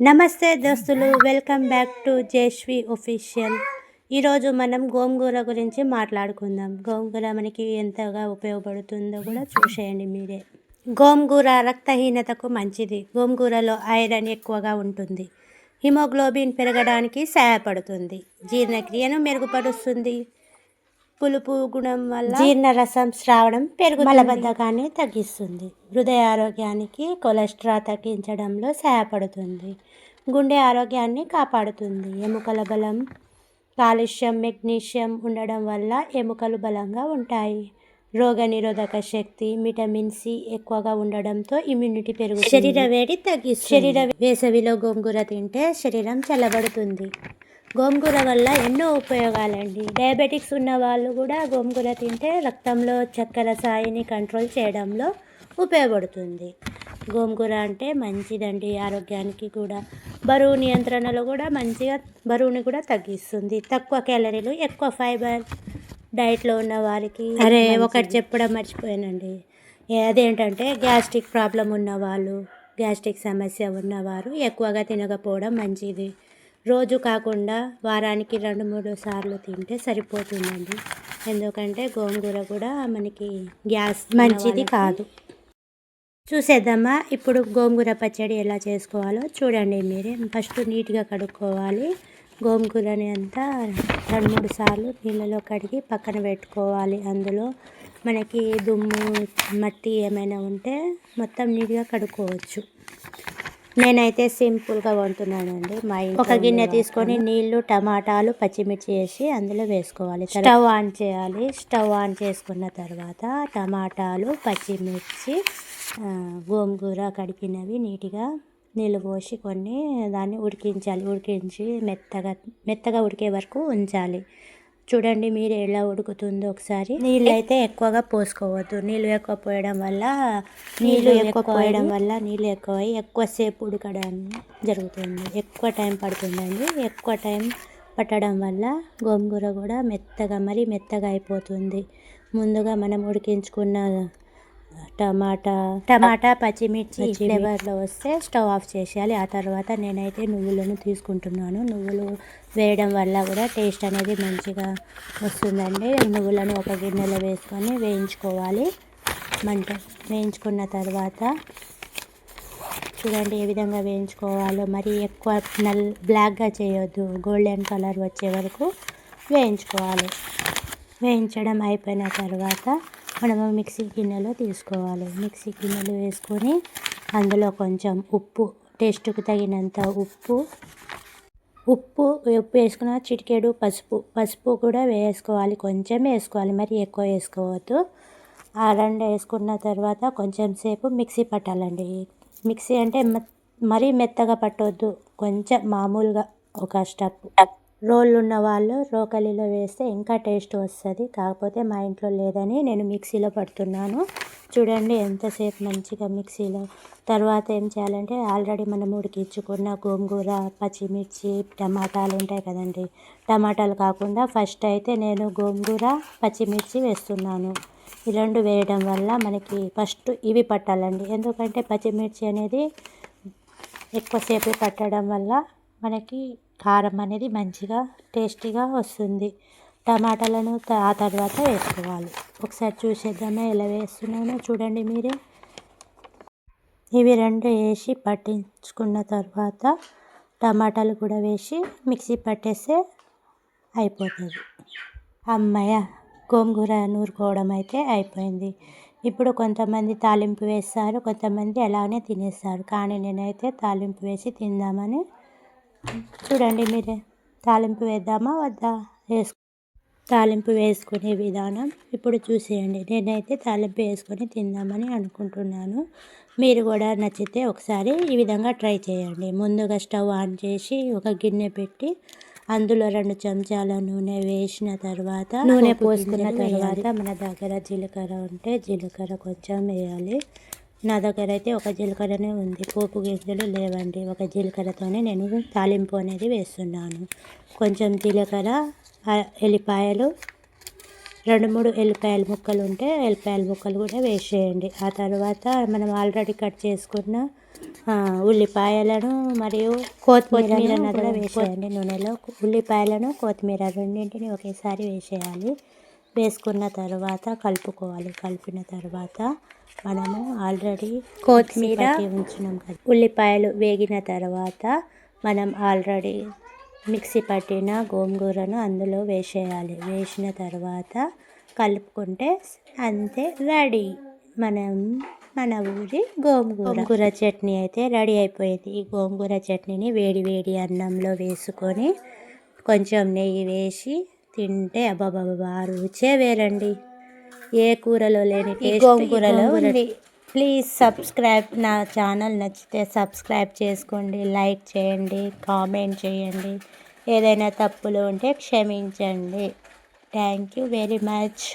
నమస్తే దోస్తులు, welcome back to జేష్వి official. ఈరోజు మనం గోంగూర గురించి మాట్లాడుకుందాం. గోంగూర మనకి ఎంతగా ఉపయోగపడుతుందో కూడా చూసేయండి మీరే. గోంగూర రక్తహీనతకు మంచిది. గోంగూరలో ఐరన్ ఎక్కువగా ఉంటుంది. హిమోగ్లోబిన్ పెరగడానికి సహాయపడుతుంది. జీర్ణక్రియను మెరుగుపరుస్తుంది. పులుపు గుణం వల్ల జీర్ణరసం స్రావడం పెరుగుతుంది. మలబద్ధకాన్ని తగ్గిస్తుంది. హృదయ ఆరోగ్యానికి, కొలెస్ట్రాల్ తగ్గించడంలో సహాయపడుతుంది. గుండె ఆరోగ్యాన్ని కాపాడుతుంది. ఎముకల బలం, కాల్షియం, మెగ్నీషియం ఉండడం వల్ల ఎముకలు బలంగా ఉంటాయి. రోగనిరోధక శక్తి, విటమిన్ సి ఎక్కువగా ఉండడంతో ఇమ్యూనిటీ పెరుగుతుంది. శరీర వేడి తగ్గిస్తుంది. వేసవిలో గోంగూర తింటే శరీరం చల్లబడుతుంది. గోంగూర వల్ల ఎన్నో ఉపయోగాలండి. డయాబెటిక్స్ ఉన్న వాళ్ళు కూడా గోంగూర తింటే రక్తంలో చక్కెర స్థాయిని కంట్రోల్ చేయడంలో ఉపయోగపడుతుంది. గోంగూర అంటే మంచిదండి ఆరోగ్యానికి కూడా. బరువు నియంత్రణలో కూడా మంచిగా బరువుని కూడా తగ్గిస్తుంది. తక్కువ క్యాలరీలు, ఎక్కువ ఫైబర్ డైట్లో ఉన్న వారికి. ఒకటి చెప్పడం మర్చిపోయానండి. అదేంటంటే గ్యాస్ట్రిక్ ప్రాబ్లం ఉన్నవాళ్ళు, గ్యాస్ట్రిక్ సమస్య ఉన్నవారు ఎక్కువగా తినకపోవడం మంచిది. రోజు కాకుండా వారానికి 2-3 సార్లు తింటే సరిపోతుందండి. ఎందుకంటే గోంగూర కూడా మనకి గ్యాస్ మంచిది కాదు. చూసేద్దామా ఇప్పుడు గోంగూర పచ్చడి ఎలా చేసుకోవాలో చూడండి మీరే. ఫస్ట్ నీట్గా కడుక్కోవాలి. గోంగూరని అంతా 2-3 సార్లు నీళ్ళలో కడిగి పక్కన పెట్టుకోవాలి. అందులో మనకి దుమ్ము, మట్టి ఏమైనా ఉంటే మొత్తం నీట్గా కడుక్కోవచ్చు. నేనైతే సింపుల్గా వండుతున్నానండి. ఒక గిన్నె తీసుకొని నీళ్లు, టమాటాలు, పచ్చిమిర్చి వేసి అందులో వేసుకోవాలి. స్టవ్ ఆన్ చేయాలి. స్టవ్ ఆన్ చేసుకున్న తర్వాత టమాటాలు, పచ్చిమిర్చి, గోంగూర కడిగినవి నీట్గా నీళ్ళు పోసి కొన్ని దాన్ని ఉడికించాలి. ఉడికించి మెత్తగా ఉడికే వరకు ఉంచాలి. చూడండి మీరు ఎలా ఉడుకుతుందో ఒకసారి. నీళ్ళు అయితే ఎక్కువగా పోసుకోవద్దు. నీళ్ళు ఎక్కువ పోయడం వల్ల నీళ్ళు ఎక్కువై ఎక్కువసేపు ఉడకడం జరుగుతుంది. ఎక్కువ టైం పడుతుందండి. ఎక్కువ టైం పట్టడం వల్ల గోంగూర కూడా మరీ మెత్తగా అయిపోతుంది. ముందుగా మనం ఉడికించుకున్న టమాటా పచ్చిమిర్చి ఫ్లేవర్లో వస్తే స్టవ్ ఆఫ్ చేసేయాలి. ఆ తర్వాత నేనైతే నువ్వులను తీసుకుంటున్నాను. నువ్వులు వేయడం వల్ల కూడా టేస్ట్ అనేది మంచిగా వస్తుందండి. నువ్వులను ఒక గిన్నెలో వేసుకొని వేయించుకోవాలి. వేయించుకున్న తర్వాత చూడండి ఏ విధంగా వేయించుకోవాలో. మరి ఎక్కువ బ్లాక్గా చేయొద్దు. గోల్డెన్ కలర్ వచ్చే వరకు వేయించుకోవాలి. వేయించడం అయిపోయిన తర్వాత మనము మిక్సీ గిన్నెలో తీసుకోవాలి. మిక్సీ గిన్నెలో వేసుకొని అందులో కొంచెం ఉప్పు, టేస్ట్కి తగినంత ఉప్పు వేసుకున్న చిటికెడు పసుపు కూడా వేసుకోవాలి. కొంచెం వేసుకోవాలి, మరి ఎక్కువ వేసుకోవద్దు. ఆ రెండు వేసుకున్న తర్వాత కొంచెం సేపు మిక్సీ పట్టాలండి. మిక్సీ అంటే మరీ మెత్తగా పట్టొద్దు, కొంచెం మామూలుగా ఒక స్టెప్. రోళ్ళు ఉన్న వాళ్ళు రోకలిలో వేస్తే ఇంకా టేస్ట్ వస్తుంది. కాకపోతే మా ఇంట్లో లేదని నేను మిక్సీలో పడుతున్నాను. చూడండి ఎంతసేపు మంచిగా మిక్సీలో. తర్వాత ఏం చేయాలంటే ఆల్రెడీ మనం ఉడికించుకున్న గోంగూర, పచ్చిమిర్చి, టమాటాలు ఉంటాయి కదండి. టమాటాలు కాకుండా ఫస్ట్ అయితే నేను గోంగూర, పచ్చిమిర్చి వేస్తున్నాను. ఈ రెండు వేయడం వల్ల మనకి ఫస్ట్ ఇవి పట్టాలండి. ఎందుకంటే పచ్చిమిర్చి అనేది ఎక్కువసేపు పట్టడం వల్ల మనకి కారం అనేది మంచిగా టేస్టీగా వస్తుంది. టమాటాలను ఆ తర్వాత వేసుకోవాలి. ఒకసారి చూసేద్దామా ఎలా వేస్తున్నానో చూడండి మీరే. ఇవి రెండు వేసి పట్టించుకున్న తర్వాత టమాటాలు కూడా వేసి మిక్సీ పట్టేస్తే అయిపోతుంది. అమ్మయ్య, గోంగూర నూరుకోవడం అయితే అయిపోయింది. ఇప్పుడు కొంతమంది తాలింపు వేస్తారు, కొంతమంది అలానే తినేస్తారు. కానీ నేనైతే తాలింపు వేసి తిందామని. చూడండి మీరే, తాలింపు వేద్దామా వద్దా, తాలింపు వేసుకునే విధానం ఇప్పుడు చూసేయండి. నేనైతే తాలింపు వేసుకొని తిందామని అనుకుంటున్నాను. మీరు కూడా నచ్చితే ఒకసారి ఈ విధంగా ట్రై చేయండి. ముందుగా స్టవ్ ఆన్ చేసి ఒక గిన్నె పెట్టి అందులో 2 చెంచాల నూనె వేసిన తర్వాత, నూనె పోసుకున్న తర్వాత మన దగ్గర జీలకర్ర ఉంటే జీలకర్ర కొంచెం వేయాలి. నా దగ్గర అయితే ఒక జీలకర్రనే ఉంది, పోపు గింజలు లేవండి. ఒక జీలకర్రతోనే నేను తాలింపు అనేది వేస్తున్నాను. కొంచెం జీలకర్ర, ఎల్లిపాయలు, 2-3 ఎల్లిపాయల ముక్కలు ఉంటే ఎల్లిపాయల ముక్కలు కూడా వేసేయండి. ఆ తర్వాత మనం ఆల్రెడీ కట్ చేసుకున్న ఉల్లిపాయలను మరియు కొత్తిమీరను కూడా వేసేయండి నూనెలో. ఉల్లిపాయలను కొత్తిమీర రెండింటిని ఒకేసారి వేసేయాలి. వేసుకున్న తర్వాత కలుపుకోవాలి. కలిపిన తర్వాత మనము ఆల్రెడీ కొత్తిమీర ఉంచినాం కదా, ఉల్లిపాయలు వేగిన తర్వాత మనం ఆల్రెడీ మిక్సీ పట్టిన గోంగూరను అందులో వేసేయాలి. వేసిన తర్వాత కలుపుకుంటే అంతే, రెడీ మన ఊరి గోంగూర చట్నీ అయితే రెడీ అయిపోయింది. ఈ గోంగూర చట్నీని వేడి వేడి అన్నంలో వేసుకొని కొంచెం నెయ్యి వేసి తింటే అబ్బాబాబా రుచే వేరండి. ఏ కూరలో లేని టేస్ట్ గోంగూరలో ఉంది. Please subscribe. నా ఛానల్ నచ్చితే సబ్స్క్రైబ్ చేసుకోండి, లైక్ చేయండి, కామెంట్ చేయండి. ఏదైనా తప్పులు ఉంటే క్షమించండి. Thank you very much.